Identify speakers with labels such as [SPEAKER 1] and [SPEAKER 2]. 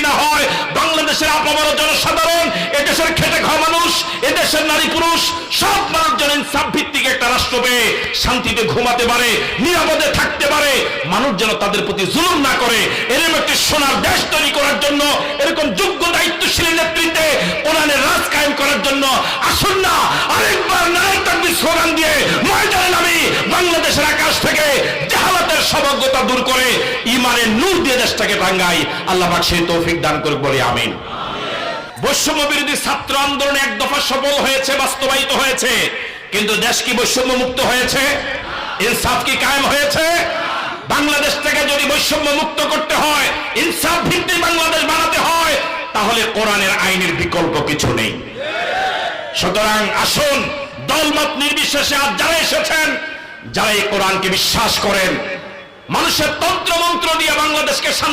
[SPEAKER 1] না হয়, বাংলাদেশের আপামর জনসাধারণ, এদেশের খেটে খাওয়া মানুষ, এদেশের নারী পুরুষ সব মানুষজন ইনসাফ ভিত্তিক একটা রাষ্ট্র পেয়ে শান্তিতে ঘুমাতে পারে, নিরাপদে থাকতে পারে, মানুষ যেন তাদের প্রতি জুলুম না করে, এরকম একটি সোনার দেশ তৈরি করার জন্য, এরকম যোগ্য দায়িত্বশীল নেতৃত্বে কোরআনের রাজ কায়েম করার জন্য আসুন না আরেকবার নারায়ে তাকবীর স্লোগান দিয়ে ময়দানে নামি বাংলাদেশের আকাশ থেকে জাহালাতের সমগ্রতা দূর করে ঈমানের নূর দিয়ে দেশটাকে টাঙ্গাই। আল্লাহ পাক সেই তৌফিক দান করুক, বলি আমিন। বৈষম্য বিরোধী ছাত্র আন্দোলন এক দফা সফল হয়েছে, বাস্তবায়িত হয়েছে, কিন্তু দেশ কি বৈষম্য মুক্ত হয়েছে? ইনসাফ কি কায়েম হয়েছে? বাংলাদেশ থেকে যদি বৈষম্য মুক্ত করতে হয়, ইনসাফ ভিত্তিক বাংলাদেশ বানাতে হয়, তাহলে কোরআনের আইনের বিকল্প কিছু নেই। সুতরাং আসুন দলমত নির্বিশেষে আজ যারা এসেছেন, যারা এই কোরআনকে বিশ্বাস করেন, মানুষের তন্ত্র মন্ত্র দিয়ে বাংলাদেশকে শান্তি